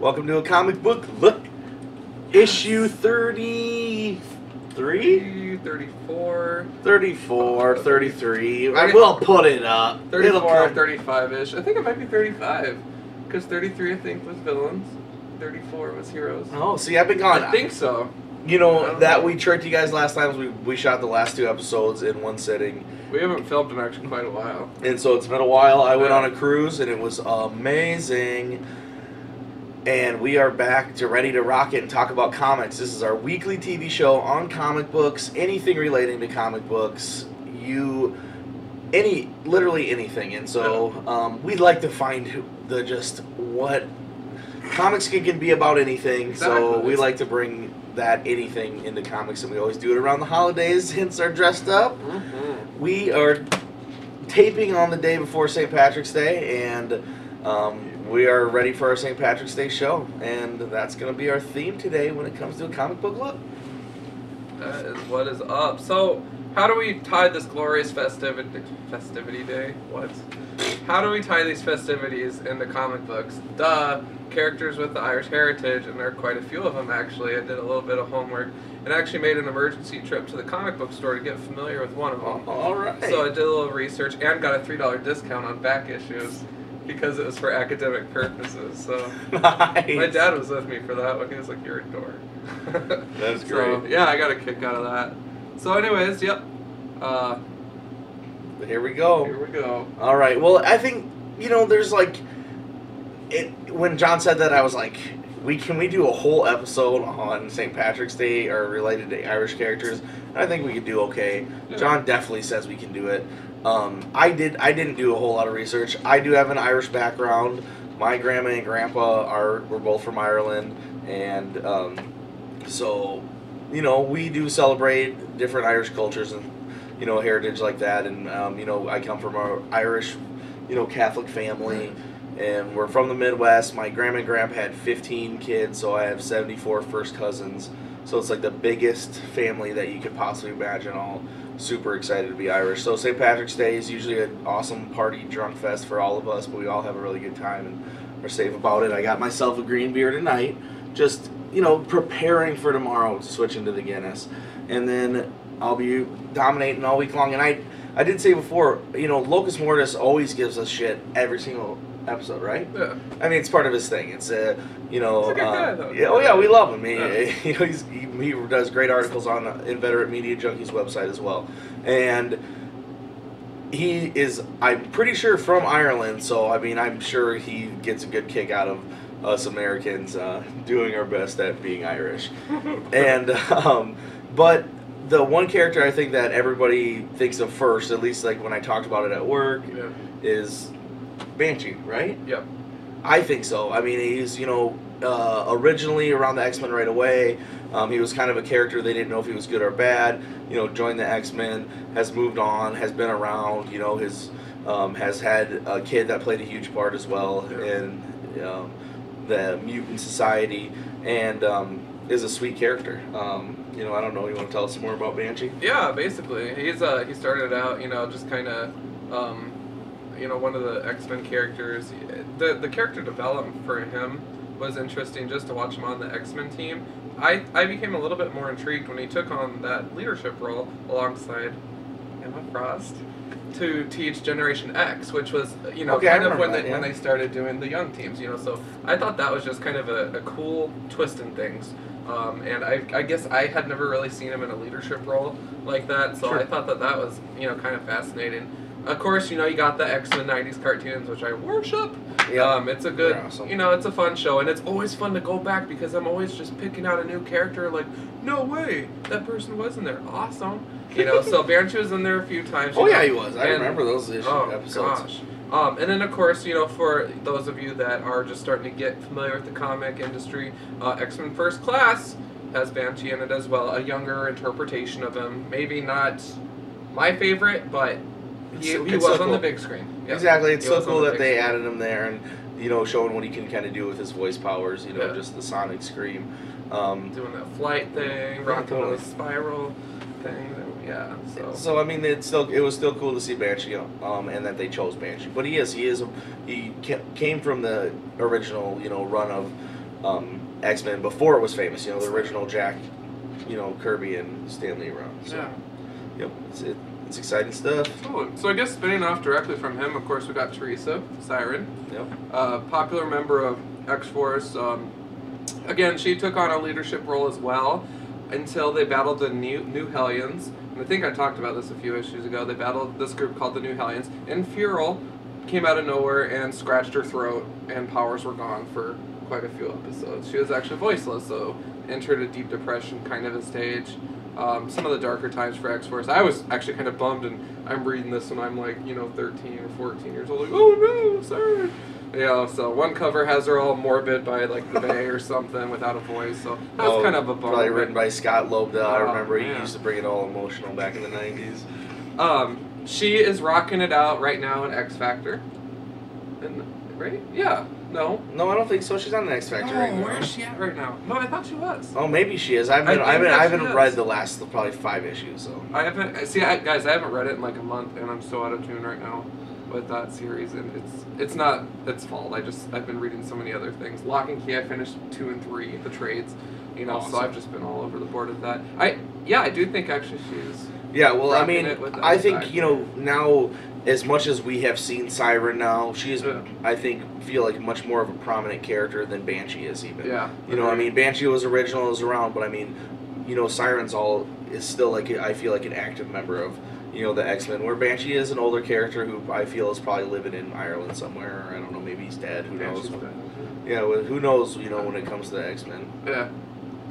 Welcome to a comic book look. Issue 33? 34. 34, 33. I will put it up. 34 or 35-ish. I think it might be 35. Because 33, I think, was villains. 34 was heroes. Oh, see, I've been gone. I think so. You know, we tricked you guys last time. We shot the last 2 episodes in one sitting. We haven't filmed in actually quite a while. And so it's been a while. I went on a cruise, and it was amazing. And we are back ready to rock it and talk about comics. This is our weekly TV show on comic books, anything relating to comic books, literally anything. And so we'd like to find what comics can be about anything. Exactly. So we like to bring that anything into comics, and we always do it around the holidays, hence our dressed up. Mm-hmm. We are taping on the day before St. Patrick's Day, and we are ready for our St. Patrick's Day show, and that's going to be our theme today when it comes to a comic book look. That is what is up. So, how do we tie this glorious festivity day? What? How do we tie these festivities into comic books? Characters with the Irish heritage, and there are quite a few of them actually. I did a little bit of homework and actually made an emergency trip to the comic book store to get familiar with one of them. All right. So I did a little research and got a $3 discount on back issues. Because it was for academic purposes, so nice. My dad was with me for that one. He was like, "You're a dork." That's great. So, yeah, I got a kick out of that. So, anyways, yep. Here we go. Here we go. All right. Well, I think there's when John said that, I was like, can we do a whole episode on St. Patrick's Day or related to Irish characters? I think we could do okay. Yeah. John definitely says we can do it. I didn't do a whole lot of research. I do have an Irish background. My grandma and grandpa were both from Ireland, and so we do celebrate different Irish cultures and heritage like that. And I come from an Irish Catholic family, and we're from the Midwest. My grandma and grandpa had 15 kids, so I have 74 first cousins. So it's like the biggest family that you could possibly imagine, all super excited to be Irish. So St. Patrick's Day is usually an awesome party drunk fest for all of us, but we all have a really good time and are safe about it. I got myself a green beer tonight, just preparing for tomorrow to switch into the Guinness. And then I'll be dominating all week long. And I did say before, Locus Mortis always gives us shit every single episode, right? Yeah. I mean, it's part of his thing. It's He's a good guy, though. Yeah, oh yeah, we love him. He does great articles on Inveterate Media Junkies website as well, and he is, I'm pretty sure, from Ireland. So I mean, I'm sure he gets a good kick out of us Americans doing our best at being Irish, and but the one character I think that everybody thinks of first, at least like when I talked about it at work, is Banshee, right? Yep. I think so. I mean, he's, originally around the X-Men right away. He was kind of a character they didn't know if he was good or bad. Joined the X-Men, has moved on, has been around, has had a kid that played a huge part as well in the Mutant Society, and is a sweet character. I don't know, you want to tell us some more about Banshee? Yeah, basically. He started out, just kind of... one of the X-Men characters. The character development for him was interesting just to watch him on the X-Men team. I became a little bit more intrigued when he took on that leadership role alongside Emma Frost to teach Generation X, which was, kind of when they started doing the young teams, so I thought that was just kind of a cool twist in things. And I guess I had never really seen him in a leadership role like that, so sure. I thought that was, kind of fascinating. Of course, you got the X-Men 90s cartoons, which I worship. Yeah. It's a good, awesome. It's a fun show, and it's always fun to go back because I'm always just picking out a new character, like, no way, that person was in there. Awesome. So Banshee was in there a few times. Yeah, he was. I remember those episodes. Gosh. And then, of course, for those of you that are just starting to get familiar with the comic industry, X-Men First Class has Banshee in it as well, a younger interpretation of him. Maybe not my favorite, but... He was so on the big screen. Yep. Exactly. It's so cool that they added him there and, showing what he can kind of do with his voice powers, just the sonic scream. Doing that flight thing, rocking on the spiral thing. Yeah. So I mean, it was still cool to see Banshee, and that they chose Banshee. But he came from the original, run of X-Men before it was famous. You know, the original Jack, you know, Kirby and Stanley run. So, Yeah. yep, it's exciting stuff. Totally. So I guess spinning off directly from him, of course, we got Teresa, Siren, Yep. popular member of X-Force. Again, she took on a leadership role as well until they battled the New Hellions. And I think I talked about this a few issues ago. They battled this group called the New Hellions, and Fural came out of nowhere and scratched her throat, and powers were gone for quite a few episodes. She was actually voiceless, so entered a deep depression kind of a stage. Some of the darker times for X-Force. I was actually kind of bummed, and I'm reading this when I'm like, 13 or 14 years old, like, oh no, sorry. So one cover has her all morbid by like the Bay or something without a voice, so that was kind of a bummer. Probably written by Scott Lobdell. I remember he man. used to bring it all emotional back in the 90s. She is rocking it out right now in X Factor. Right? Yeah. No, I don't think so. She's on the X Factor right now. Where is she at right now? No, I thought she was. Oh, maybe she is. I haven't read the last probably 5 issues. So I haven't. Guys, I haven't read it in like a month, and I'm so out of tune right now with that series, and it's not its fault. I've been reading so many other things. Lock and Key, I finished 2 and 3, the trades, awesome. So I've just been all over the board with that. I do think actually she's. Yeah, well, I mean, I think Factor. Now as much as we have seen Siren now, she is, I feel like much more of a prominent character than Banshee is even. Yeah. I mean, Banshee was original, was around, but I mean, Siren's is still like, I feel like an active member of, the X-Men, where Banshee is an older character who I feel is probably living in Ireland somewhere, or I don't know, maybe he's dead, who knows. Yeah, well, who knows, when it comes to the X-Men. Yeah.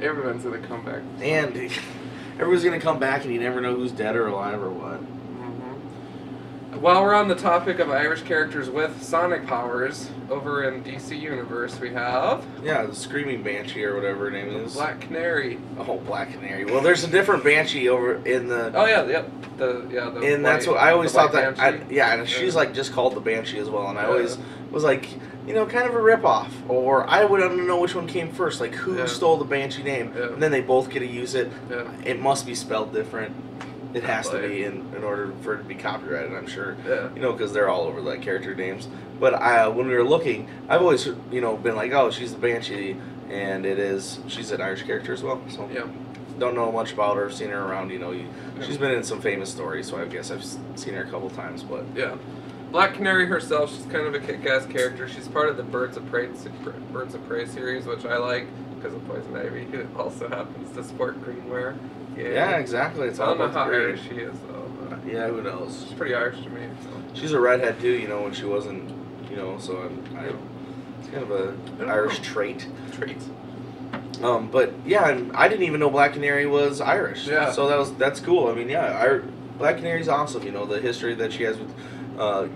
Everyone's gonna come back. And everyone's gonna come back and you never know who's dead or alive or what. While we're on the topic of Irish characters with sonic powers, over in DC Universe we have... Yeah, the Screaming Banshee or whatever her name is. Black Canary. Oh, Black Canary. Well, there's a different Banshee over in the... Oh, yeah, yep. And that's what I always thought that... and she's like just called the Banshee as well, and I always was like, kind of a ripoff. Or I wouldn't know which one came first, like who stole the Banshee name. Yeah. And then they both get to use it. Yeah. It must be spelled different. It has to be in order for it to be copyrighted, I'm sure. Yeah. Because they're all over like character names. But when we were looking, I've always, been like, oh, she's the Banshee, and she's an Irish character as well. So don't know much about her. Seen her around, she's been in some famous stories, so I guess I've seen her a couple times. But yeah, Black Canary herself, she's kind of a kick-ass character. She's part of the Birds of Prey series, which I like because of Poison Ivy, who also happens to sport greenwear. Yeah, exactly. It's all I don't know about how the Irish she is, though. But yeah, who knows? She's pretty Irish to me. So. She's a redhead, too, when she wasn't, so it's kind of an Irish trait. But, yeah, I didn't even know Black Canary was Irish. Yeah. So that's cool. I mean, yeah, Black Canary's awesome, the history that she has with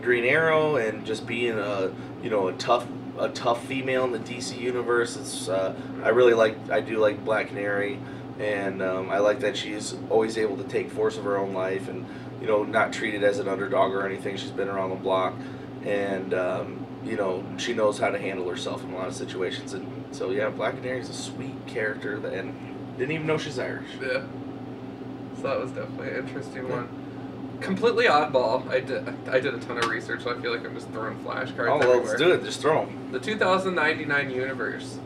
Green Arrow and just being a tough female in the DC universe. It's I do like Black Canary. And I like that she's always able to take force of her own life and, not treated as an underdog or anything. She's been around the block and, she knows how to handle herself in a lot of situations. And so, yeah, Black Canary's a sweet character and didn't even know she's Irish. Yeah. So that was definitely an interesting one. Completely oddball. I did a ton of research, so I feel like I'm just throwing flashcards everywhere. Well, let's do it. Just throw them. The 2099 universe.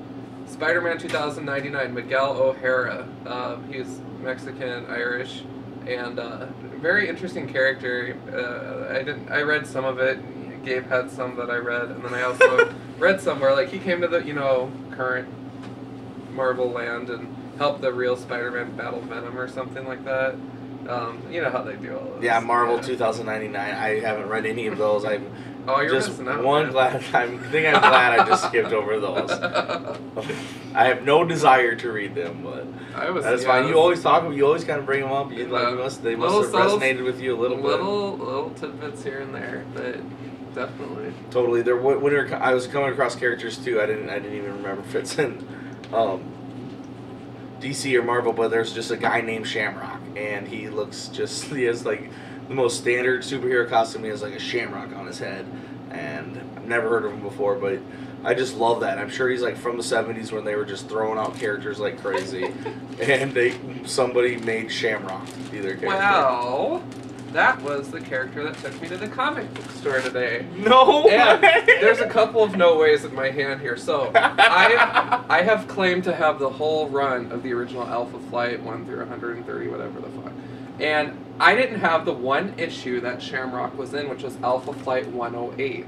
Spider-Man 2099, Miguel O'Hara. He's Mexican, Irish, and very interesting character. I read some of it. Gabe had some that I read, and then I also read somewhere like he came to the current Marvel land and helped the real Spider-Man battle Venom or something like that. You know how they do all this. Yeah, Marvel 2099. I haven't read any of those. You're just missing out. I'm glad I just skipped over those. I have no desire to read them, but that's fine. You always kind of bring them up. They must have resonated with you a little bit. Little tidbits here and there, but definitely. Totally. I was coming across characters too. I didn't even remember if it's in DC or Marvel, but there's just a guy named Shamrock, and he has like the most standard superhero costume. He has like a shamrock on his head, and I've never heard of him before, but I just love that. I'm sure he's like from the 70s when they were just throwing out characters like crazy, and somebody made Shamrock be their character. Well, that was the character that took me to the comic book store today. No And way. there's a couple of no ways in my hand here. So I have claimed to have the whole run of the original Alpha Flight 1 through 130, whatever the fuck. And I didn't have the one issue that Shamrock was in, which was Alpha Flight 108.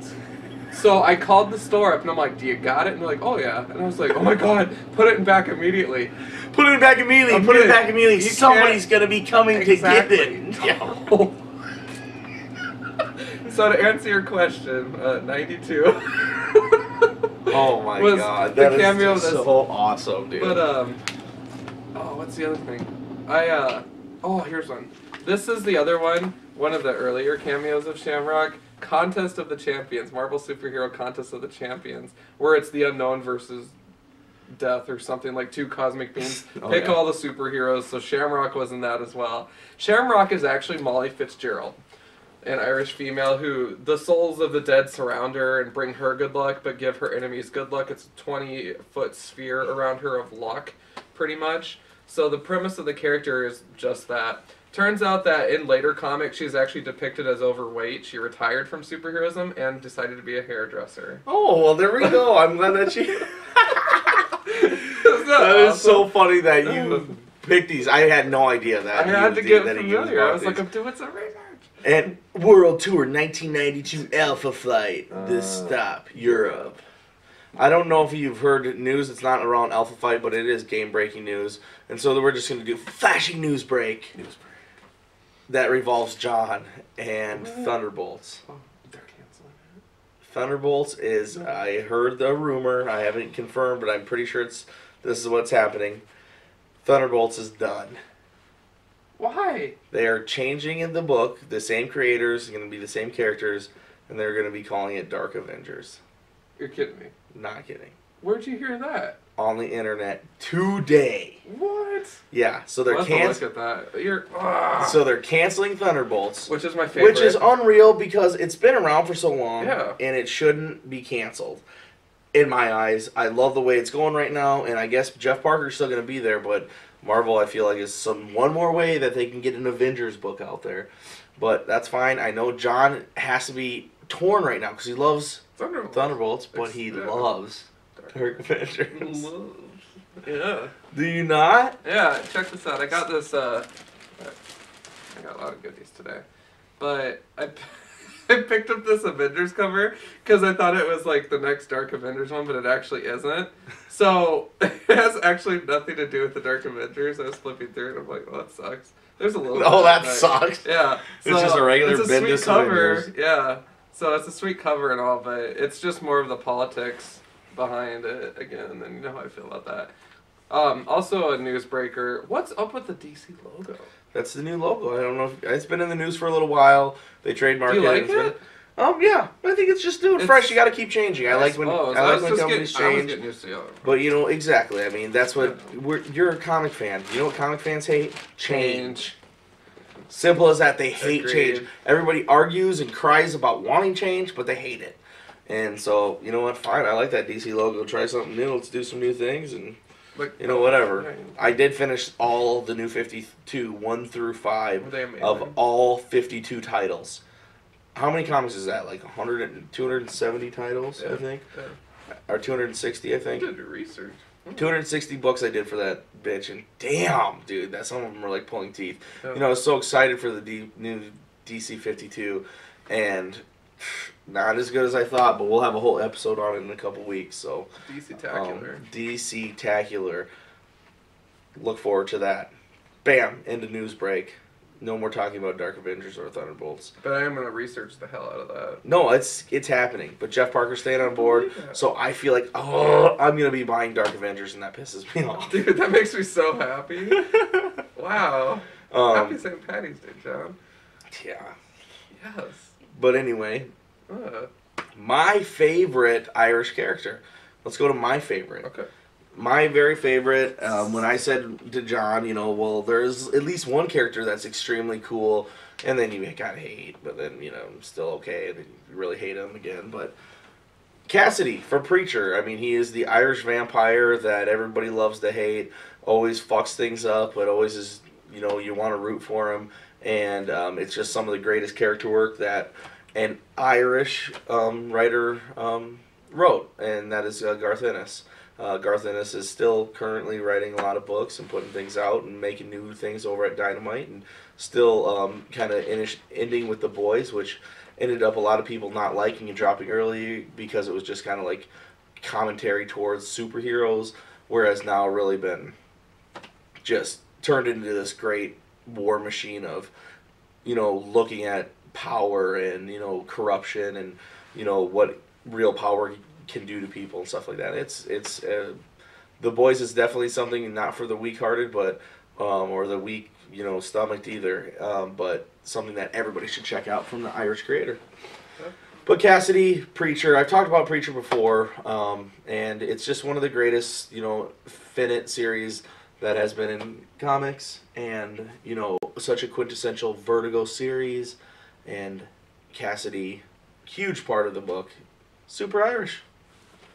So I called the store up and I'm like, "Do you got it?" And they're like, "Oh yeah." And I was like, "Oh my god, put it in back immediately." Put it back immediately. Put it back immediately. Somebody's gonna be coming to get it. So to answer your question, 92. Oh my was god, the that cameo is of this. so awesome, dude. But oh, what's the other thing? Here's one. This is the other one. One of the earlier cameos of Shamrock. Contest of the Champions, Marvel Superhero Contest of the Champions, where it's the Unknown versus Death or something, like two cosmic beings. Pick all the superheroes, so Shamrock was in that as well. Shamrock is actually Molly Fitzgerald, an Irish female who the souls of the dead surround her and bring her good luck, but give her enemies good luck. It's a 20-foot sphere around her of luck, pretty much. So the premise of the character is just that. Turns out that in later comics, she's actually depicted as overweight. She retired from superheroism and decided to be a hairdresser. Oh, well, there we go. I'm glad that you... That awesome? is so funny that you picked these. I had no idea that. I had to get familiar. I was like, I'm doing some research. And World Tour 1992 Alpha Flight. This stop, Europe. I don't know if you've heard news. It's not around Alpha Flight, but it is game-breaking news. And so we're just going to do flashing news break. That revolves John and Thunderbolts. Oh, they're canceling it. Thunderbolts is, I heard the rumor, I haven't confirmed, but I'm pretty sure this is what's happening. Thunderbolts is done. Why? They are changing in the book, the same creators, going to be the same characters, and they're going to be calling it Dark Avengers. You're kidding me. Not kidding. Where'd you hear that? On the internet today. What? Yeah, so they're Look at that. So they're canceling Thunderbolts, which is my favorite. which is unreal because it's been around for so long, Yeah. and it shouldn't be canceled. In my eyes, I love the way it's going right now, and I guess Jeff Parker's still going to be there, but Marvel, I feel like, is one more way that they can get an Avengers book out there. But that's fine. I know John has to be torn right now because he loves Thunderbolts, but he loves Dark Avengers. Yeah. Do you not? Yeah, check this out. I got this, I got a lot of goodies today. But I picked up this Avengers cover because I thought it was like the next Dark Avengers one, but it actually isn't. So it has actually nothing to do with the Dark Avengers. I was flipping through it and I'm like, well, that sucks. There's a little Oh, that sucks. Yeah. It's just a regular It's a sweet Bendis cover. Avengers. Yeah. So it's a sweet cover and all, but it's just more of the politics behind it again, and you know how I feel about that. Also a newsbreaker. What's up with the DC logo? That's the new logo. I don't know if it's been in the news for a little while. They trademarked it. Do you like It's it? Yeah. I think it's just doing fresh. You got to keep changing. I like when companies change. But you know exactly. I mean, that's what you're a comic fan. You know what comic fans hate? Change. Simple as that. They hate change. Everybody argues and cries about wanting change, but they hate it. And so, you know what? Fine. I like that DC logo. Try something new. Let's do some new things and. You know, whatever. I did finish all the new 52, 1 through 5, of all 52 titles. How many comics is that? Like 270 titles, I think? Yeah. Or 260, I think? You did your research. 260 books I did for that bitch, and damn, dude, some of them were like pulling teeth. Yeah. You know, I was so excited for the new DC 52, and not as good as I thought, but we'll have a whole episode on it in a couple weeks. So DC-tacular. DC-tacular. Look forward to that. Bam, end of news break. No more talking about Dark Avengers or Thunderbolts. But I am going to research the hell out of that. No, it's happening. But Jeff Parker's staying on board, so I feel like, I'm going to be buying Dark Avengers, and that pisses me off. Dude, that makes me so happy. Wow. Happy St. Patty's Day, John. Yeah. Yes. But anyway, my favorite Irish character. Let's go to my favorite. Okay. My very favorite, when I said to John, you know, well, there's at least one character that's extremely cool, and then you gotta hate, but then, you know, still okay, and then you really hate him again, but Cassidy from Preacher. I mean, he is the Irish vampire that everybody loves to hate, always fucks things up, but always is, you know, you want to root for him, and it's just some of the greatest character work that an Irish writer wrote, and that is Garth Ennis. Garth Ennis is still currently writing a lot of books and putting things out and making new things over at Dynamite, and still kind of ending with The Boys, which ended up a lot of people not liking and dropping early because it was just kind of like commentary towards superheroes, whereas now really been just turned into this great war machine of, looking at power and, corruption and, what real power can do to people and stuff like that. It's The Boys is definitely something not for the weak-hearted, but or the weak, stomached either, but something that everybody should check out from the Irish creator. But Cassidy, Preacher, I've talked about Preacher before, and it's just one of the greatest, Finite series that has been in comics, and, such a quintessential Vertigo series, and Cassidy, huge part of the book, super Irish.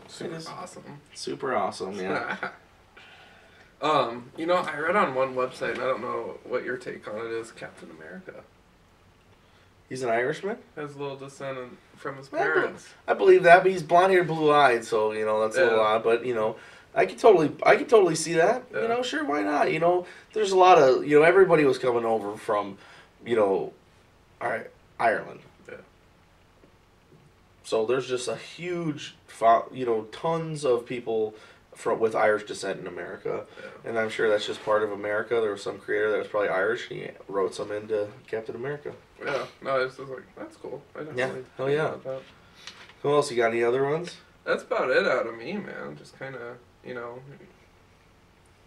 Super awesome. Super awesome, yeah. I read on one website, and I don't know what your take on it is, Captain America. He's an Irishman? Has a little descent from his parents. I believe that, but he's blonde-haired, blue-eyed, so, that's a little odd, but, I could totally see that. Yeah. Sure, why not? There's a lot of, everybody was coming over from, Ireland. Yeah. So there's just a huge, tons of people with Irish descent in America. Yeah. And I'm sure that's just part of America. There was some creator that was probably Irish, and he wrote some into Captain America. Yeah, no, it's just like, that's cool. I definitely hell yeah. That. Who else? You got any other ones? That's about it out of me, man. Just kind of,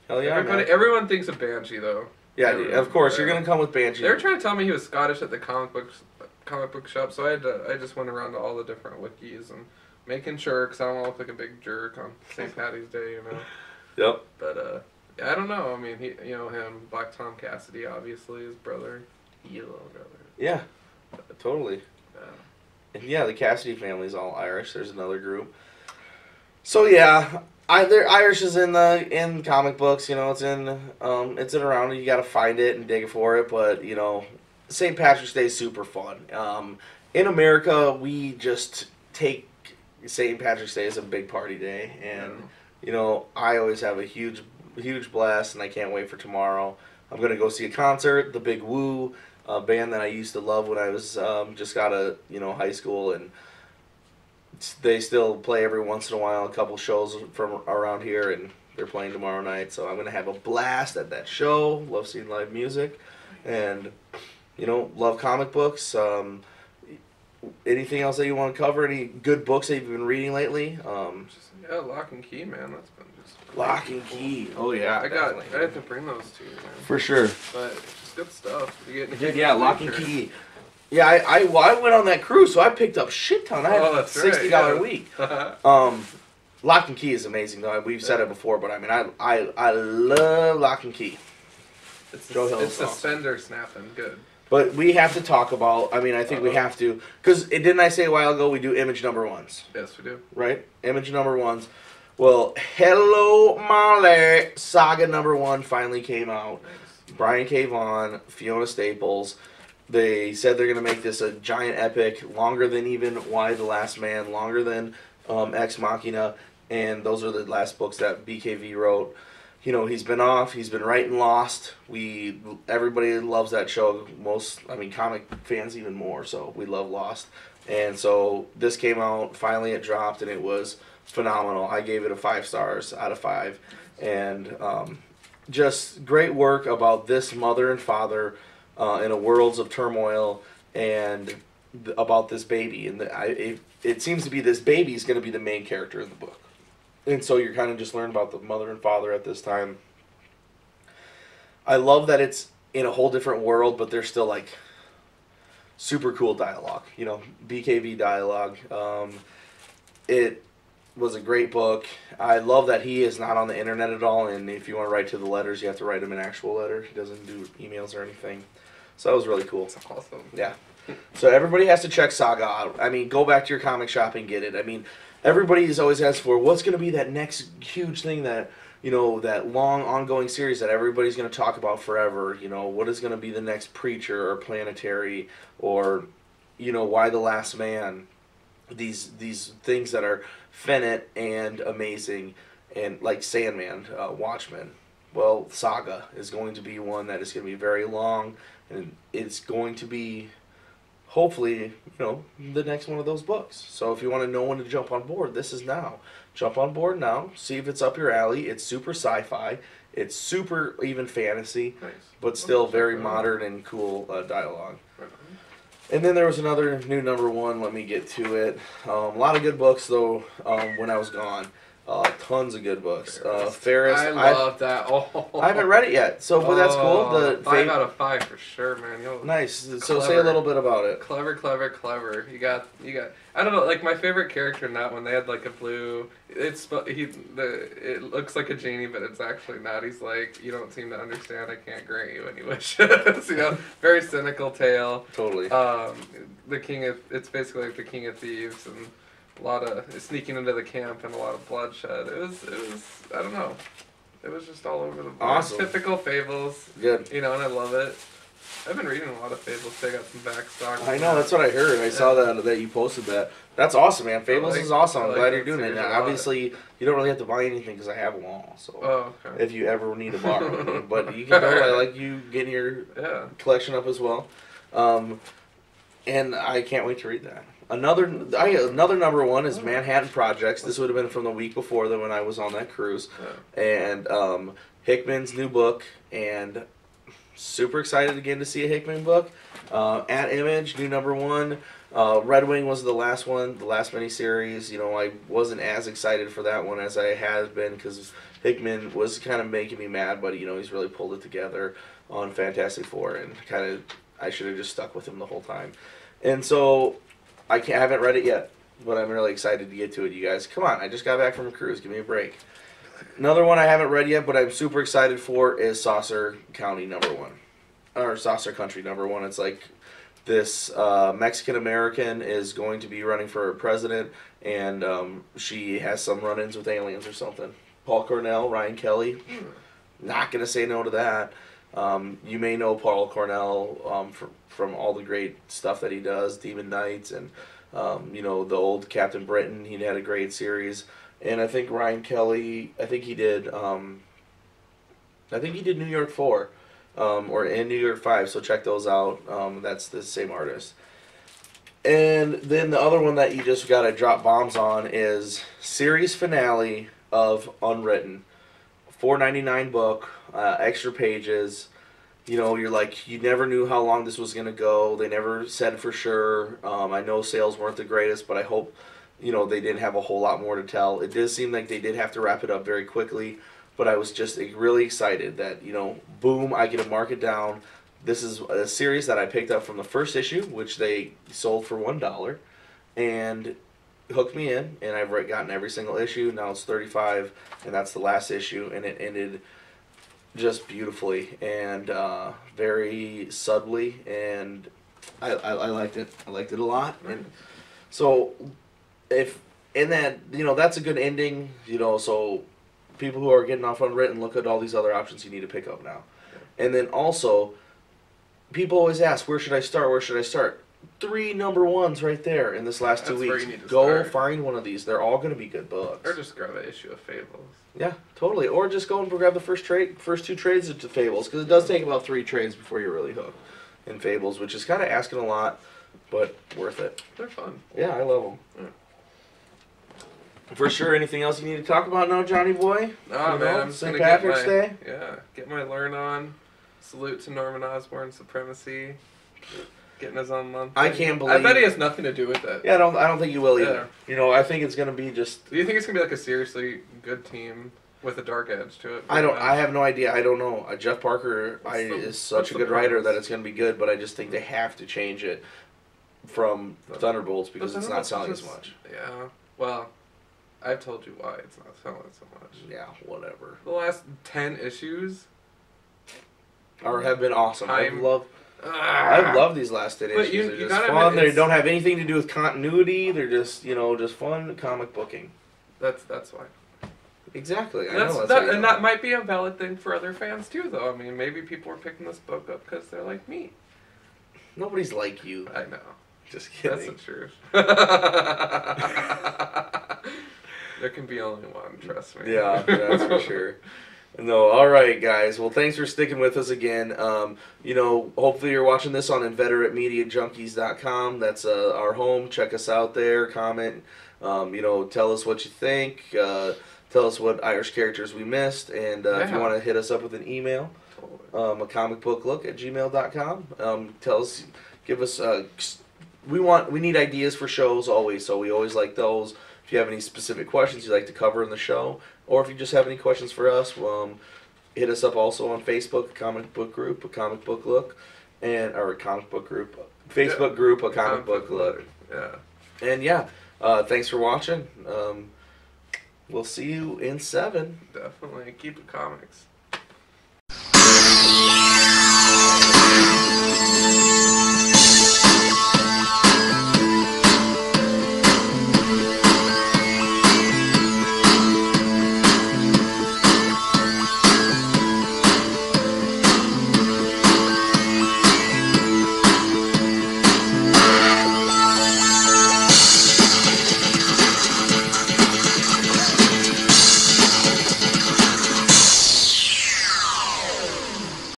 Hell yeah, everyone thinks of Banshee, though. Yeah, of course. You're going to come with Banshee. They were trying to tell me he was Scottish at the comic book shop, so I just went around to all the different wikis and making sure, because I don't want to look like a big jerk on St. Paddy's Day, Yep. But, I don't know. I mean, him, Black Tom Cassidy, obviously, his brother. Yellow brother. Yeah, totally. And yeah, the Cassidy family's all Irish. There's another group. So yeah, Irish is in comic books. It's in around. You got to find it and dig for it. But St. Patrick's Day is super fun. In America, we just take St. Patrick's Day as a big party day, and I always have a huge blast, and I can't wait for tomorrow. I'm gonna go see a concert, the Big Woo. A band that I used to love when I was just out of high school, and they still play every once in a while. A couple shows from around here, and they're playing tomorrow night. So I'm gonna have a blast at that show. Love seeing live music, and love comic books. Anything else that you want to cover? Any good books that you've been reading lately? Lock and Key, man. That's been just Lock and Key. Oh yeah, I had to bring those to you, man. For sure. But it's good stuff. Yeah, Lock and Key. Yeah, I went on that cruise, so I picked up shit ton. I had $60 a week. Lock and Key is amazing, though. We've said it before, but I mean, I love Lock and Key. It's suspender snapping, good. But we have to talk about. I mean, I think we have to, because didn't I say a while ago we do image number ones? Yes, we do. Right, image number ones. Well, Hello Molly, Saga number 1 finally came out. Nice. Brian K. Vaughan, Fiona Staples. They said they're going to make this a giant epic, longer than even Why the Last Man, longer than Ex Machina, and those are the last books that BKV wrote. He's been off. He's been writing Lost. Everybody loves that show. Comic fans even more. So we love Lost. And so this came out. Finally, it dropped, and it was phenomenal. I gave it a 5 stars out of 5, and just great work about this mother and father in a worlds of turmoil, and about this baby. And it seems to be this baby is going to be the main character in the book. And so you're kind of just learning about the mother and father at this time. I love that it's in a whole different world, but there's still like super cool dialogue, BKV dialogue. It was a great book. I love that he is not on the internet at all, and if you want to write to the letters, you have to write him an actual letter. He doesn't do emails or anything. So that was really cool. That's awesome. Yeah. So everybody has to check Saga out. I mean, go back to your comic shop and get it. I mean, everybody always asks for what's going to be that next huge thing that that long ongoing series that everybody's going to talk about forever. What is going to be the next Preacher or Planetary or, Why the Last Man. These things that are finite and amazing, and like Sandman, Watchmen. Well, Saga is going to be one that is going to be very long, and it's going to be hopefully, the next one of those books. So if you want to know when to jump on board, this is now. Jump on board now. See if it's up your alley. It's super sci-fi. It's super even fantasy, Nice. but still very modern and cool dialogue. And then there was another new number one. Let me get to it. A lot of good books, though, when I was gone. Tons of good books. Ferris. I love that. Oh. I haven't read it yet, but that's cool. The 5 out of 5 for sure, man. Nice. So Clever. say a little bit about it. Clever. You got. I don't know. Like my favorite character in that one, they had like a blue. It looks like a genie, but it's actually not. He's like, you don't seem to understand. I can't grant you any wishes. Very cynical tale. Totally. It's basically like the King of Thieves and a lot of sneaking into the camp and a lot of bloodshed. It was. I don't know. It was just all over the board. Awesome. Typical Fables. Good. And I love it. I've been reading a lot of Fables. They got some back stock. I know, that's what I heard. I saw that you posted that. That's awesome, man. Fables is awesome. I'm glad you're doing it. Now, obviously, you don't really have to buy anything because I have them all. So okay. if you ever need to borrow them, but you can go. I like you getting your collection up as well, and I can't wait to read that. Another number one is Manhattan Projects. This would have been from the week before when I was on that cruise, and Hickman's new book, and super excited again to see a Hickman book. At Image, new number one. Red Wing was the last one, the last miniseries. I wasn't as excited for that one as I had been because Hickman was kind of making me mad, but he's really pulled it together on Fantastic Four, and I should have just stuck with him the whole time. And so I haven't read it yet, but I'm really excited to get to it. You guys, come on! I just got back from a cruise. Give me a break. Another one I haven't read yet, but I'm super excited for is Saucer County number one, or Saucer Country number one. It's like this Mexican American is going to be running for president, and she has some run-ins with aliens or something. Paul Cornell, Ryan Kelly, not gonna say no to that. You may know Paul Cornell from all the great stuff that he does, Demon Knights, and the old Captain Britain. He had a great series. And I think Ryan Kelly, I think he did New York 4, or in New York 5, so check those out. That's the same artist. And then the other one that you just got to drop bombs on is series finale of Unwritten. $4.99 book, extra pages. You're like, you never knew how long this was going to go. They never said for sure. I know sales weren't the greatest, but I hope they didn't have a whole lot more to tell. It did seem like they did have to wrap it up very quickly, but I was just really excited that, boom, I get to mark it down. This is a series that I picked up from the first issue, which they sold for $1, and hooked me in, and I've gotten every single issue. Now it's 35, and that's the last issue, and it ended just beautifully and very subtly, and I liked it. I liked it a lot, and so that's a good ending, so people who are getting off Unwritten, look at all these other options you need to pick up now. Yeah. And then also, people always ask, where should I start? 3 number ones right there in this last 2 weeks. Go find one of these. They're all going to be good books. Or just grab an issue of Fables. Yeah, totally. Or just go and grab the first 2 trades of Fables, because it does take about 3 trades before you're really hooked in Fables, which is kind of asking a lot, but worth it. They're fun. Yeah, I love them. Yeah. For sure. Anything else you need to talk about now, Johnny boy? Nah, man. I'm just St. Patrick's Day? Yeah, get my learn on. Salute to Norman Osborn's supremacy. Getting his own month. I can't believe. I bet he has nothing to do with it. Yeah, I don't think he will either. Yeah. I think it's gonna be just. Do you think it's gonna be like a seriously good team with a dark edge to it? I have no idea. I don't know. Jeff Parker is such a good writer that it's gonna be good, but I just think they have to change it from Thunderbolts because it's not selling as much. Yeah. Well, I've told you why it's not selling so much. Yeah, whatever. The last 10 issues have been awesome. I love these last 10 issues. They're just fun. They don't have anything to do with continuity. They're just just fun comic booking. That's why. Exactly. I That's know. and that might be a valid thing for other fans too, though. I mean, maybe people are picking this book up because they're like me. Nobody's like you. I know. Just kidding. That's the truth. There can be only one, trust me. Yeah, that's for sure. No, all right, guys. Well, thanks for sticking with us again. Hopefully you're watching this on InveterateMediaJunkies.com. That's our home. Check us out there. Comment. Tell us what you think. Tell us what Irish characters we missed. And if you want to hit us up with an email, a comicbooklook@gmail.com. Tell us, give us. We need ideas for shows always, so we always like those. If you have any specific questions you'd like to cover in the show, or if you just have any questions for us, hit us up also on Facebook, a comic book group, a comic book look, or a comic book group, Facebook group, a comic book look. Yeah. And thanks for watching. We'll see you in 7. Definitely keep it comics.